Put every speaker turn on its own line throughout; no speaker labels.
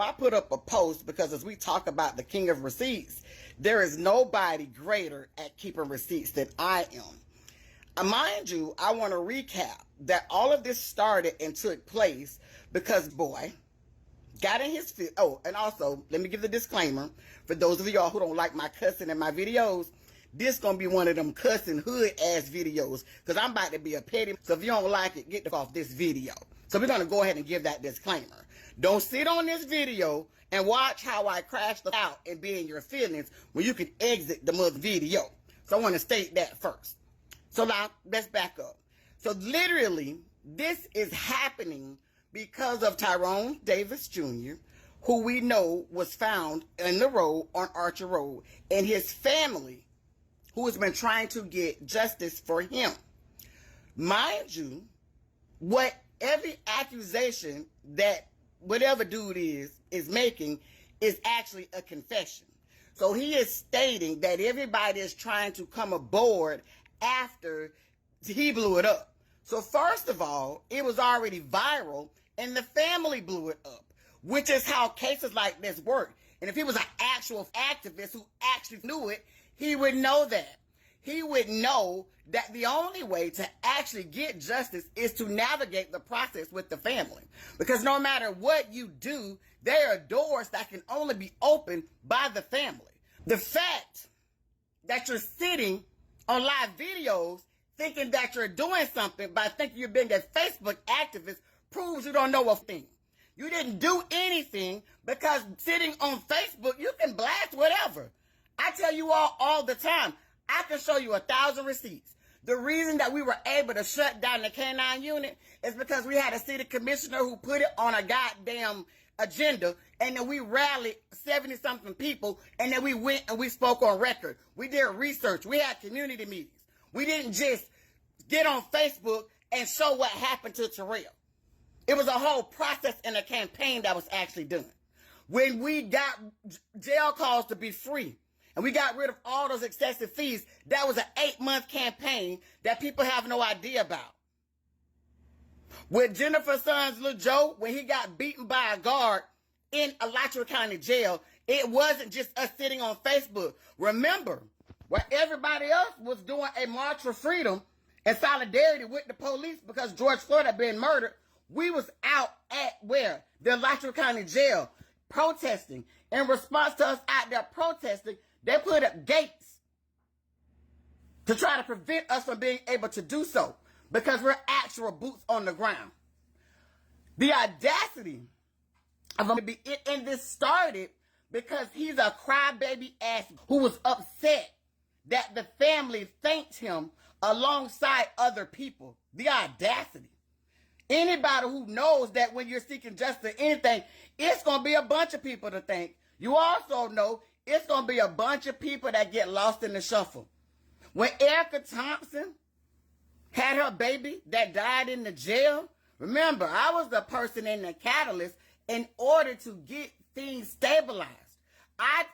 I put up a post because as we talk about the king of receipts, there is nobody greater at keeping receipts than I am. Mind you, I want to recap that all of this started and took place because boy got in his feet. Oh, and also, let me give the disclaimer for those of y'all who don't like my cussing in my videos. This gonna be one of them cussing hood ass videos because I'm about to be a petty. So if you don't like it, get off this video. So we're gonna go ahead and give that disclaimer. Don't sit on this video and watch how I crash out and be in your feelings when you can exit the mother video. So I want to state that first. So now let's back up. So literally, this is happening because of Tyrone Davis Jr., who we know was found in the road on Archer Road, and his family, who has been trying to get justice for him. Mind you, what every accusation that whatever dude is making is actually a confession. So he is stating that everybody is trying to come aboard after he blew it up. So first of all, it was already viral and the family blew it up, which is how cases like this work. And if he was an actual activist who actually knew it, he would know that. He would know that the only way to actually get justice is to navigate the process with the family. Because no matter what you do, there are doors that can only be opened by the family. The fact that you're sitting on live videos thinking that you're doing something by thinking you're being a Facebook activist proves you don't know a thing. You didn't do anything because sitting on Facebook, you can blast whatever. I tell you all the time, I can show you 1,000 receipts. The reason that we were able to shut down the K-9 unit is because we had a city commissioner who put it on a goddamn agenda, and then we rallied 70-something people, and then we went and we spoke on record. We did research. We had community meetings. We didn't just get on Facebook and show what happened to Terrell. It was a whole process and a campaign that was actually done. When we got jail calls to be free, and we got rid of all those excessive fees, that was an 8-month campaign that people have no idea about. With Jennifer's son's little Joe, when he got beaten by a guard in Alachua County Jail, it wasn't just us sitting on Facebook. Remember, where everybody else was doing a march for freedom and solidarity with the police because George Floyd had been murdered, we was out at where? The Alachua County Jail protesting. In response to us out there protesting, they put up gates to try to prevent us from being able to do so because we're actual boots on the ground. The audacity of him to be, and this started because he's a crybaby ass who was upset that the family thanked him alongside other people. The audacity. Anybody who knows that when you're seeking justice or anything, it's going to be a bunch of people to thank. You also know it's going to be a bunch of people that get lost in the shuffle. When Erica Thompson had her baby that died in the jail, remember, I was the person in the catalyst in order to get things stabilized. I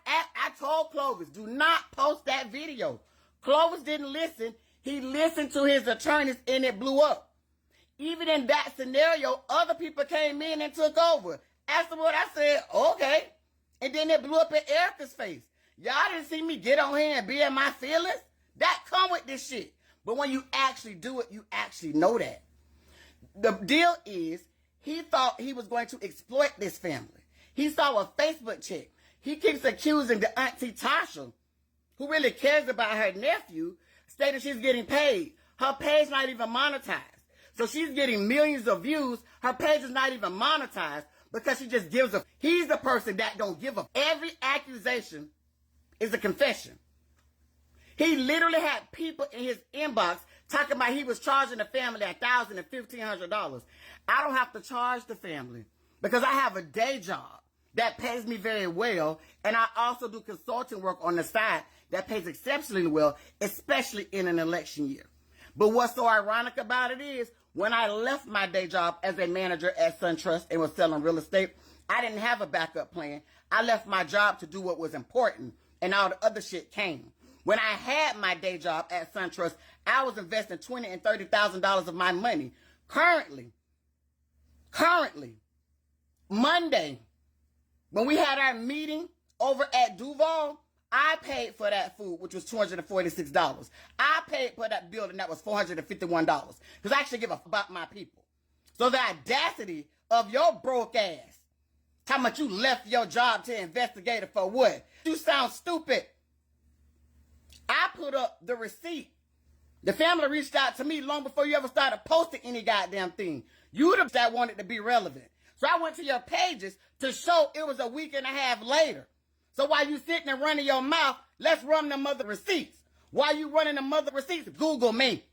told Clovis, do not post that video. Clovis didn't listen. He listened to his attorneys and it blew up. Even in that scenario, other people came in and took over. After what I said, okay. And then it blew up in Erica's face. Y'all didn't see me get on here and be in my feelings? That come with this shit. But when you actually do it, you actually know that. The deal is, he thought he was going to exploit this family. He saw a Facebook chick. He keeps accusing the Aunt Natasha, who really cares about her nephew, stating she's getting paid. Her page not even monetized. So she's getting millions of views. Her page is not even monetized because she just gives a... He's the person that don't give a... Every accusation is a confession. He literally had people in his inbox talking about he was charging the family $1,000 and $1,500. I don't have to charge the family because I have a day job that pays me very well, and I also do consulting work on the side that pays exceptionally well, especially in an election year. But what's so ironic about it is, when I left my day job as a manager at SunTrust and was selling real estate, I didn't have a backup plan. I left my job to do what was important, and all the other shit came. When I had my day job at SunTrust, I was investing $20,000 and $30,000 of my money. Currently, Monday, When we had our meeting over at Duval, I paid for that food, which was $246. I paid for that building, that was $451. Because I actually give a fuck about my people. So the audacity of your broke ass, how much you left your job to Investigator for what? You sound stupid. I put up the receipt. The family reached out to me long before you ever started posting any goddamn thing. You the that wanted to be relevant. So I went to your pages to show it was a week and a half later. So while you sitting and running your mouth, let's run the mother receipts. While you running the mother receipts, Google me.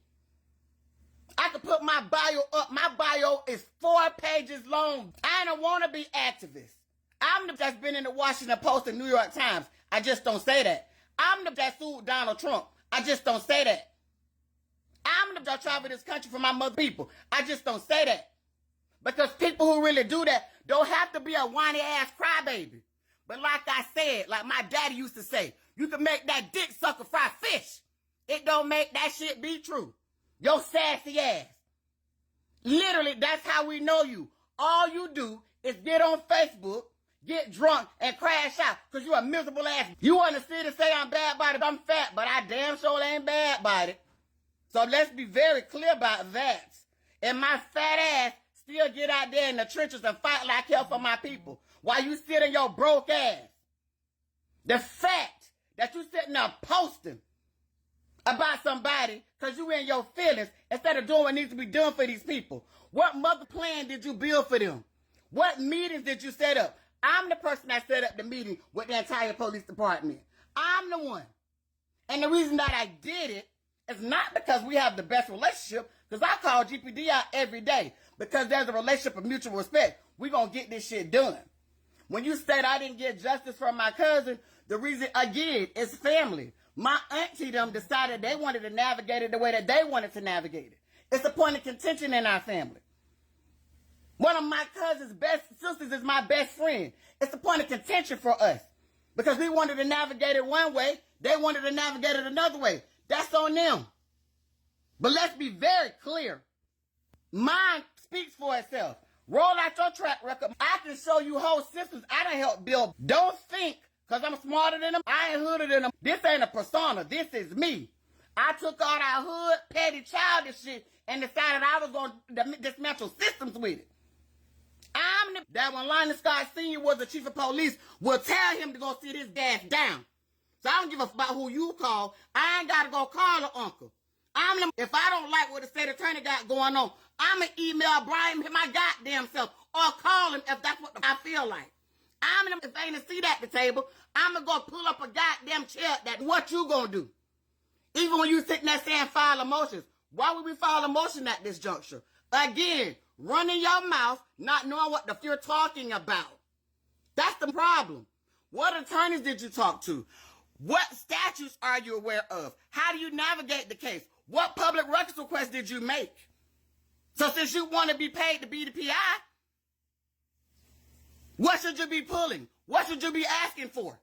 I could put my bio up. My bio is 4 pages long. I don't want to be activist. I'm the that's been in the Washington Post and New York Times. I just don't say that. I'm the that sued Donald Trump. I just don't say that. I'm the that travel this country for my mother people. I just don't say that. Because people who really do that don't have to be a whiny ass crybaby. But like I said, like my daddy used to say, you can make that dick sucker fry fish. It don't make that shit be true. Your sassy ass. Literally, that's how we know you. All you do is get on Facebook, get drunk, and crash out. Because you're a miserable ass. You want to sit and say I'm bad about it, I'm fat, but I damn sure ain't bad about it. So let's be very clear about that. And my fat ass still get out there in the trenches and fight like hell for my people. While you sit in your broke ass. The fact that you sitting there posting about somebody because you in your feelings instead of doing what needs to be done for these people. What mother plan did you build for them? What meetings did you set up? I'm the person that set up the meeting with the entire police department. I'm the one. And the reason that I did it is not because we have the best relationship, because I call GPD out every day, because there's a relationship of mutual respect. We're going to get this shit done. When you said I didn't get justice from my cousin, the reason, again, is family. My auntie them decided they wanted to navigate it the way that they wanted to navigate it. It's a point of contention in our family. One of my cousin's best sisters is my best friend. It's a point of contention for us. Because we wanted to navigate it one way, they wanted to navigate it another way. That's on them. But let's be very clear. Mine speaks for itself. Roll out your track record. I can show you whole systems I done helped build. Don't think, because I'm smarter than them, I ain't hooder than them. This ain't a persona. This is me. I took all that hood, petty, childish shit and decided I was going to dismantle systems with it. I'm the that when Linus Scott Sr. was the chief of police, will tell him to go sit his ass down. So I don't give a fuck about who you call. I ain't got to go call her uncle. I'm the, if I don't like what the state attorney got going on, I'm going to email Brian my goddamn self or call him if that's what I feel like. I'm the, if ain't a seat at the table, I'm going to go pull up a goddamn chair. That what you going to do? Even when you sitting there saying file a motions, why would we file a motion at this juncture? Again, running your mouth, not knowing what the fuck you're talking about. That's the problem. What attorneys did you talk to? What statutes are you aware of? How do you navigate the case? What public records requests did you make? So since you want to be paid to be the PI, what should you be pulling? What should you be asking for?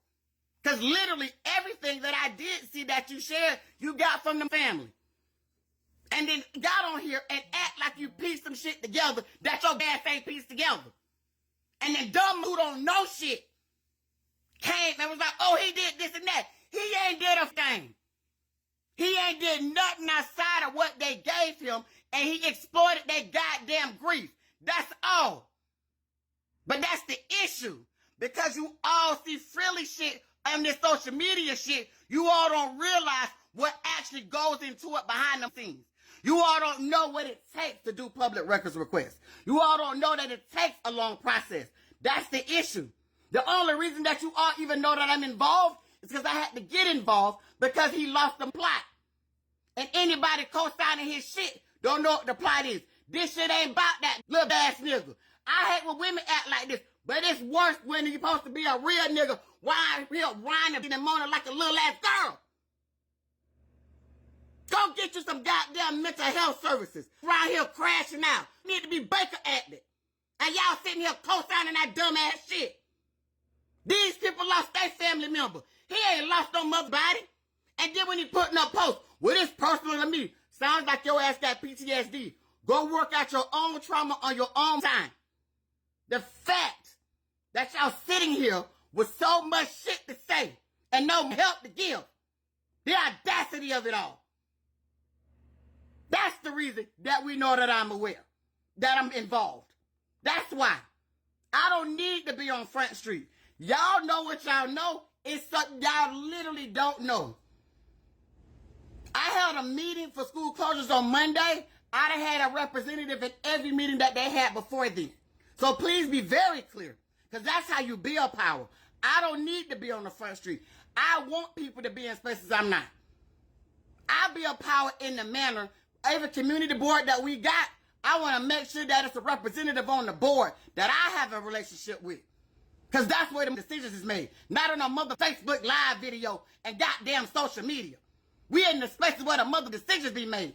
Because literally everything that I did see that you shared, you got from the family. And then got on here and act like you pieced some shit together that your ass ain't pieced together. And then dumb who don't know shit came and was like, oh, he did this and that. He ain't did a thing. He ain't did nothing outside of what they gave him, and he exploited their goddamn grief. That's all. But that's the issue. Because you all see frilly shit on this social media shit, you all don't realize what actually goes into it behind the scenes. You all don't know what it takes to do public records requests. You all don't know that it takes a long process. That's the issue. The only reason that you all even know that I'm involved is because I had to get involved because he lost the plot. And anybody co-signing his shit don't know what the plot is. This shit ain't about that little ass nigga. I hate when women act like this, but it's worse when you're supposed to be a real nigga. Why real whining and moaning like a little ass girl? Go get you some goddamn mental health services. Around here crashing out. You need to be Baker acted. And y'all sitting here co-signing that dumb ass shit. These people lost their family member. He ain't lost no mother body. And then when he putting up posts, well, it's personal to me. Sounds like your ass got PTSD. Go work out your own trauma on your own time. The fact that y'all sitting here with so much shit to say and no help to give. The audacity of it all. That's the reason that we know that I'm aware, that I'm involved. That's why. I don't need to be on Front Street. Y'all know what y'all know. It's something y'all literally don't know. I held a meeting for school closures on Monday. I'd have had a representative at every meeting that they had before then. So please be very clear, because that's how you build power. I don't need to be on the Front Street. I want people to be in spaces I'm not. I build power in the manner, every community board that we got, I want to make sure that it's a representative on the board that I have a relationship with. Because that's where the decisions is made. Not on a mother Facebook live video and goddamn social media. We in the spaces where the mother decisions be made.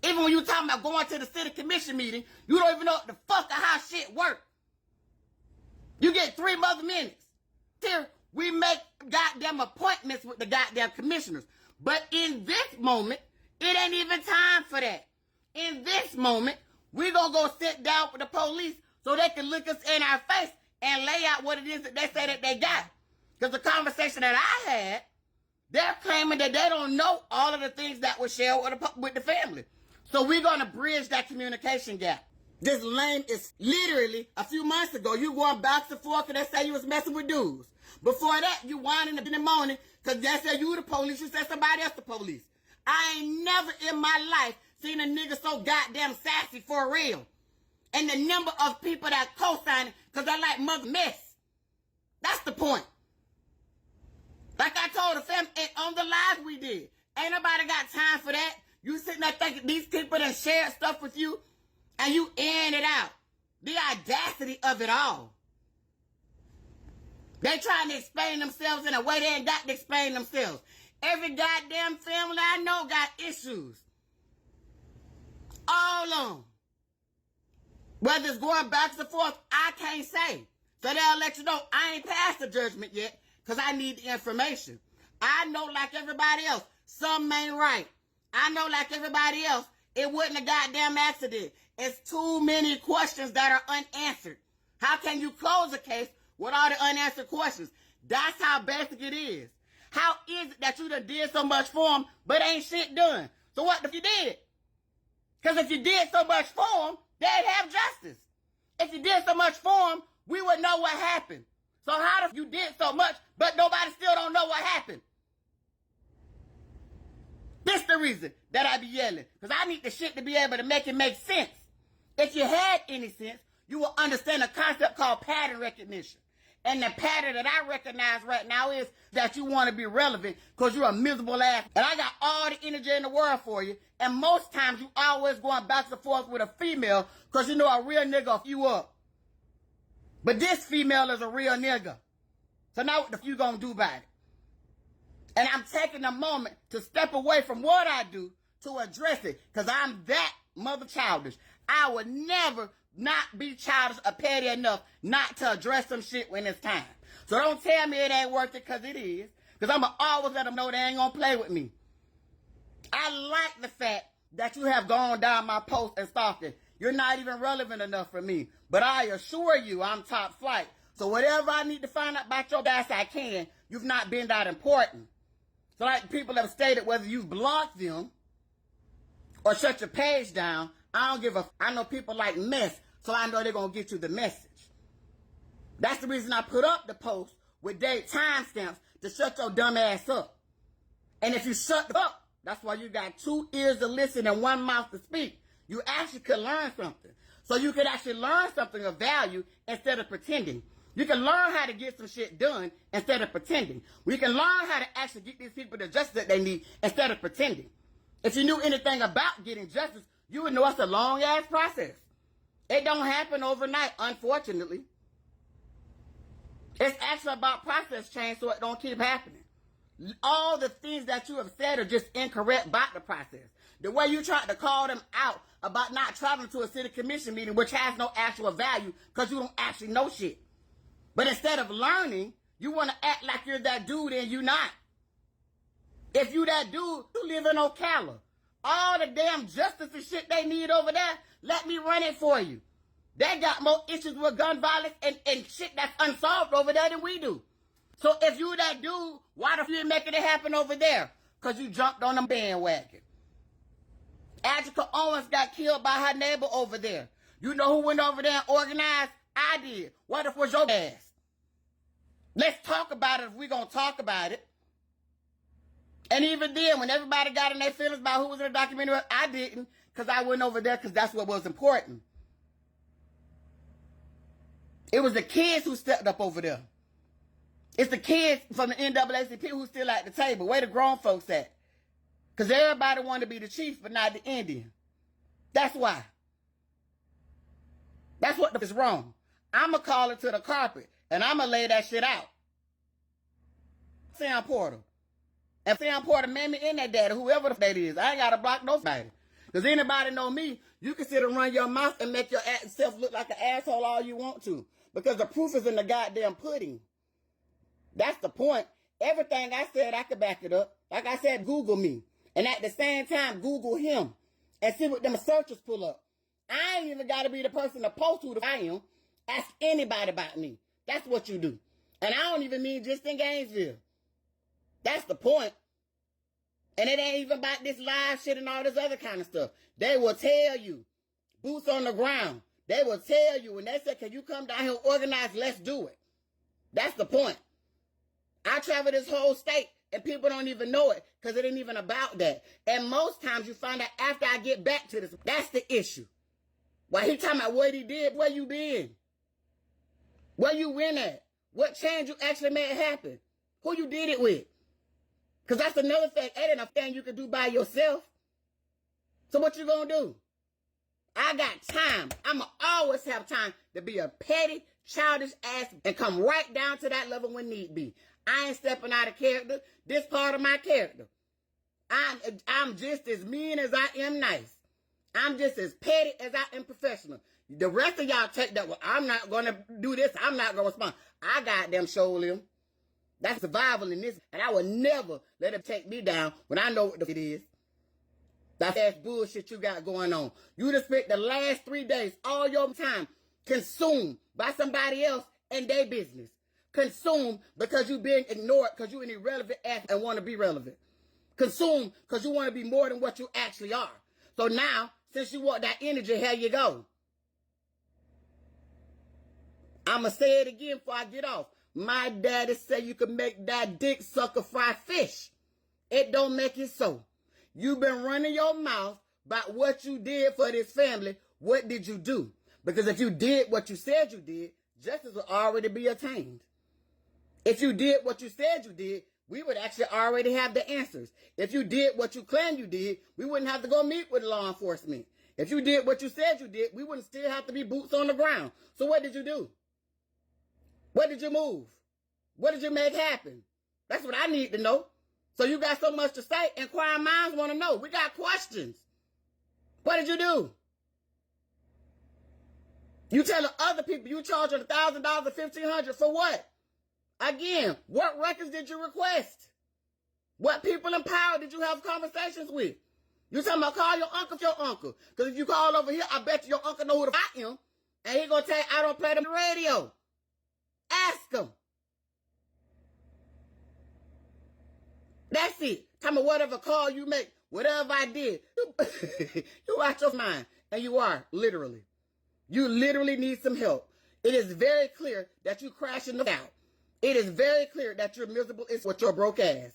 Even when you talking about going to the city commission meeting, you don't even know what the fuck or how shit work. You get 3 mother minutes. Here, we make goddamn appointments with the goddamn commissioners. But in this moment, it ain't even time for that. In this moment, we gonna go sit down with the police so they can look us in our face and lay out what it is that they say that they got. Because the conversation that I had, they're claiming that they don't know all of the things that were shared with the family. So we're gonna bridge that communication gap. This lane is literally a few months ago, you going back and forth because they say you was messing with dudes. Before that, you whining in the morning because they said you the police, you said somebody else the police. I ain't never in my life seen a nigga so goddamn sassy for real. And the number of people that co-sign it because I like mother mess. That's the point. Like I told the family on the live we did. Ain't nobody got time for that. You sitting there thinking these people that shared stuff with you and you airing it out. The audacity of it all. They trying to explain themselves in a way they ain't got to explain themselves. Every goddamn family I know got issues. All of them. Whether it's going back and forth, I can't say. So they'll let you know I ain't passed the judgment yet because I need the information. I know like everybody else, something ain't right. I know like everybody else, it wasn't a goddamn accident. It's too many questions that are unanswered. How can you close a case with all the unanswered questions? That's how basic it is. How is it that you done did so much for them, but ain't shit done? So what if you did? Because if you did so much for them, they'd have justice. If you did so much for them, we would know what happened. So how if you did so much, but nobody still don't know what happened? This the reason that I be yelling. Because I need the shit to be able to make it make sense. If you had any sense, you will understand a concept called pattern recognition. And the pattern that I recognize right now is that you want to be relevant because you're a miserable ass. And I got all the energy in the world for you. And most times you always going back and forth with a female because you know a real nigga will you up. But this female is a real nigga. So now what the you gonna do about it? And I'm taking a moment to step away from what I do to address it because I'm that mother childish. I would never not be childish or petty enough not to address some shit when it's time. So don't tell me it ain't worth it because it is. Because I'm going to always let them know they ain't going to play with me. I like the fact that you have gone down my post and stalked it. You're not even relevant enough for me. But I assure you I'm top flight. So whatever I need to find out about your ass, I can. You've not been that important. So like people have stated, whether you've blocked them or shut your page down, I don't give a... I know people like mess, so I know they're going to get you the message. That's the reason I put up the post with date timestamps to shut your dumb ass up. And if you shut up, that's why you got 2 ears to listen and 1 mouth to speak. You actually could learn something. So you could actually learn something of value instead of pretending. You can learn how to get some shit done instead of pretending. We can learn how to actually get these people the justice that they need instead of pretending. If you knew anything about getting justice, you would know it's a long-ass process. It don't happen overnight, unfortunately. It's actually about process change so it don't keep happening. All the things that you have said are just incorrect about the process. The way you tried to call them out about not traveling to a city commission meeting, which has no actual value because you don't actually know shit. But instead of learning, you want to act like you're that dude and you're not. If you that dude, you live in Ocala. All the damn justice and shit they need over there, let me run it for you. They got more issues with gun violence and shit that's unsolved over there than we do. So if you that dude, why the fuck you making it happen over there? Because you jumped on the bandwagon. Adjika Owens got killed by her neighbor over there. You know who went over there and organized? I did. What if was your ass? Let's talk about it if we're going to talk about it. And even then, when everybody got in their feelings about who was in the documentary, I didn't, because I went over there because that's what was important. It was the kids who stepped up over there. It's the kids from the NAACP who still at the table. Where the grown folks at? Because everybody wanted to be the chief, but not the Indian. That's why. That's what is wrong. I'm going to call it to the carpet, and I'm going to lay that shit out. Sam Porter. And Sam Porter made me in that data, whoever the that is. I ain't got to block nobody. Because anybody know me, you can sit and run your mouth and make yourself look like an asshole all you want to. Because the proof is in the goddamn pudding. That's the point. Everything I said, I could back it up. Like I said, Google me. And at the same time, Google him. And see what them searches pull up. I ain't even got to be the person to post who I am. Ask anybody about me. That's what you do. And I don't even mean just in Gainesville. That's the point. And it ain't even about this live shit and all this other kind of stuff. They will tell you. Boots on the ground. They will tell you. When they say, can you come down here and organize? Let's do it. That's the point. I travel this whole state and people don't even know it because it ain't even about that. And most times you find out after I get back to this. That's the issue. While he talking about what he did, where you been? Where you went at? What change you actually made happen? Who you did it with? Because that's another thing. That ain't a thing you can do by yourself. So what you gonna do? I got time. I'ma always have time to be a petty, childish ass and come right down to that level when need be. I ain't stepping out of character. This part of my character. I'm just as mean as I am nice. I'm just as petty as I am professional. The rest of y'all take that, well, I'm not going to do this. I'm not going to respond. I got them show them. That's survival in this. And I will never let it take me down when I know what it is. That's that bullshit you got going on. You just spent the last 3 days, all your time, consumed by somebody else and their business. Consumed because you being ignored because you an irrelevant ass and want to be relevant. Consumed because you want to be more than what you actually are. So now, since you want that energy, here you go. I'ma say it again before I get off. My daddy said you can make that dick sucker fry fish. It don't make it so. You been running your mouth about what you did for this family. What did you do? Because if you did what you said you did, justice would already be attained. If you did what you said you did, we would actually already have the answers. If you did what you claimed you did, we wouldn't have to go meet with law enforcement. If you did what you said you did, we wouldn't still have to be boots on the ground. So what did you do? What did you move? What did you make happen? That's what I need to know. So you got so much to say, inquiring minds want to know. We got questions. What did you do? You telling other people you charging $1,000 or $1,500 for what? Again, what records did you request? What people in power did you have conversations with? You talking about call your uncle? Because if you call over here, I bet your uncle know who the f*** I am. And he gonna tell you I don't play them on the radio. Ask him. That's it. Tell me whatever call you make, whatever I did. You out your mind. And you are, literally. You literally need some help. It is very clear that you crashing the out. It is very clear that you're miserable is with your broke ass.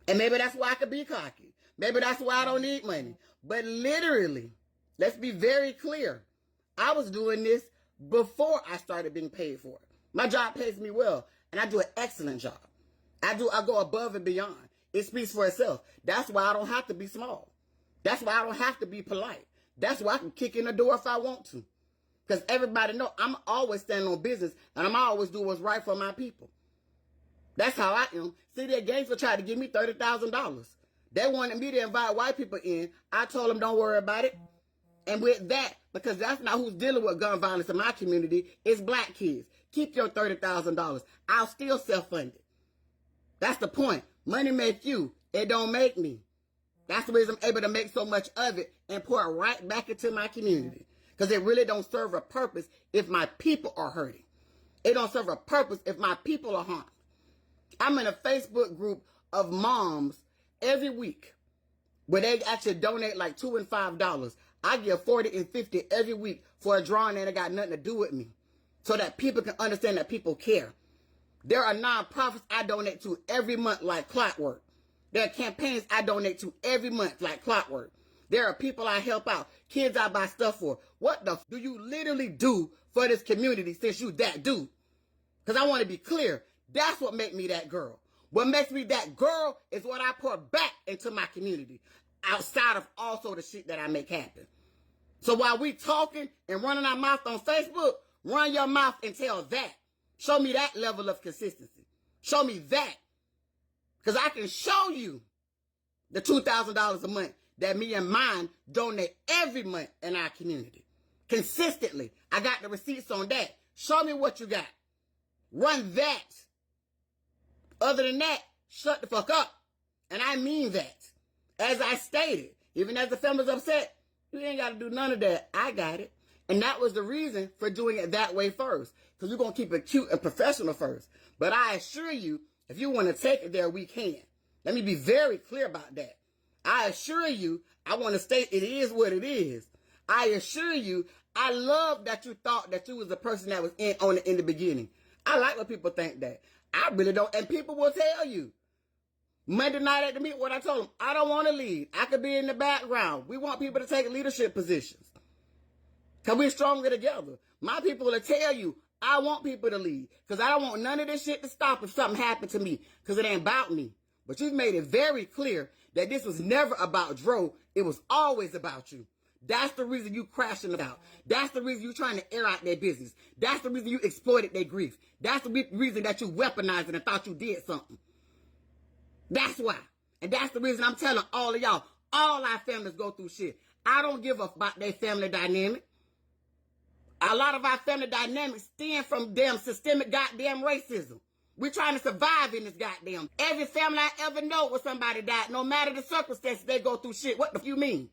And maybe that's why I could be cocky. Maybe that's why I don't need money. But literally, let's be very clear. I was doing this before I started being paid for it. My job pays me well, and I do an excellent job. I go above and beyond. It speaks for itself. That's why I don't have to be small. That's why I don't have to be polite. That's why I can kick in the door if I want to. Because everybody know I'm always standing on business and I'm always doing what's right for my people. That's how I am. See, that Gainesville tried to give me $30,000. They wanted me to invite white people in. I told them don't worry about it. And with that, because that's not who's dealing with gun violence in my community, it's black kids. Keep your $30,000. I'll still self-fund it. That's the point. Money makes you. It don't make me. That's the reason I'm able to make so much of it and pour it right back into my community. Because it really don't serve a purpose if my people are hurting. It don't serve a purpose if my people are harmed. I'm in a Facebook group of moms every week where they actually donate like $2 and $5. I give $40 and $50 every week for a drawing that ain't got nothing to do with me, so that people can understand that people care. There are nonprofits I donate to every month like clockwork. There are campaigns I donate to every month like clockwork. There are people I help out, kids I buy stuff for. What the f do you literally do for this community since you that dude? Because I want to be clear, that's what makes me that girl. What makes me that girl is what I pour back into my community, outside of also the shit that I make happen. So while we talking and running our mouth on Facebook, run your mouth and tell that. Show me that level of consistency. Show me that. Because I can show you the $2,000 a month that me and mine donate every month in our community. Consistently. I got the receipts on that. Show me what you got. Run that. Other than that, shut the fuck up. And I mean that. As I stated, even as the family's upset, you ain't got to do none of that. I got it. And that was the reason for doing it that way first. Because we're going to keep it cute and professional first. But I assure you, if you want to take it there, we can. Let me be very clear about that. I assure you, I want to state it is what it is. I assure you, I love that you thought that you was the person that was in the beginning. I like when people think that. I really don't. And people will tell you. Monday night at the meeting, what I told them, I don't want to lead. I could be in the background. We want people to take leadership positions. Because we're stronger together. My people will tell you, I want people to lead. Because I don't want none of this shit to stop if something happened to me. Because it ain't about me. But you've made it very clear that this was never about Dro. It was always about you. That's the reason you crashing it out. That's the reason you trying to air out their business. That's the reason you exploited their grief. That's the reason that you weaponized it and thought you did something. That's why. And that's the reason I'm telling all of y'all, all our families go through shit. I don't give a fuck about their family dynamic. A lot of our family dynamics stem from damn systemic goddamn racism. We're trying to survive in this goddamn. Every family I ever know where somebody died, no matter the circumstances, they go through shit. What the f you mean?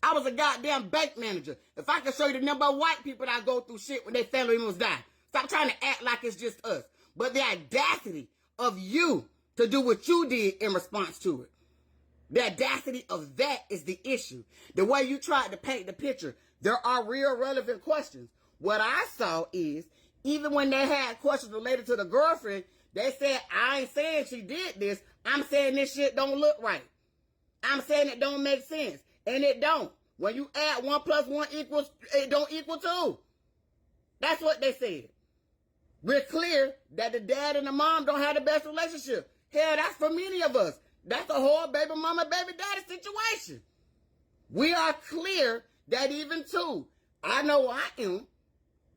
I was a goddamn bank manager. If I could show you the number of white people that go through shit when their family members die. Stop trying to act like it's just us. But the audacity of you to do what you did in response to it. The audacity of that is the issue. The way you tried to paint the picture, there are real relevant questions. What I saw is, even when they had questions related to the girlfriend, they said, I ain't saying she did this. I'm saying this shit don't look right. I'm saying it don't make sense. And it don't. When you add 1 + 1 equals, it don't equal 2. That's what they said. We're clear that the dad and the mom don't have the best relationship. Hell, that's for many of us. That's a whole baby mama, baby daddy situation. We are clear that even too, I know I am,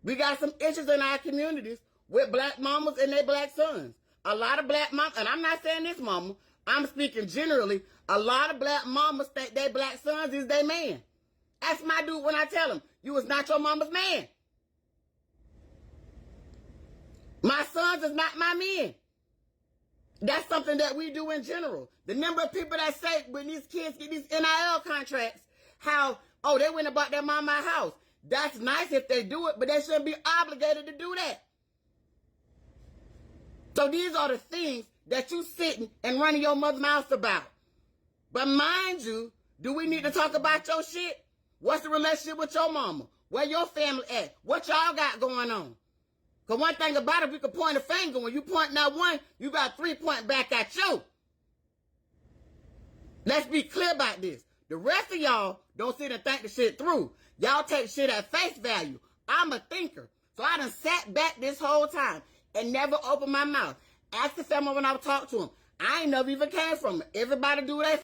we got some issues in our communities with black mamas and their black sons. A lot of black mamas, and I'm not saying this mama, I'm speaking generally, a lot of black mamas think their black sons is their man. That's my dude when I tell him, you was not your mama's man. My sons is not my men. That's something that we do in general. The number of people that say when these kids get these NIL contracts, how, oh, they went about their mama's house. That's nice if they do it, but they shouldn't be obligated to do that. So these are the things that you sitting and running your mother's mouth about. But mind you, do we need to talk about your shit? What's the relationship with your mama? Where your family at? What y'all got going on? Because one thing about it, we can point a finger. When you point at one, you got 3 pointing back at you. Let's be clear about this. The rest of y'all don't sit and think the shit through. Y'all take shit at face value. I'm a thinker. So I done sat back this whole time and never opened my mouth. Ask the family when I would talk to them. I ain't never even came from it. Everybody do that.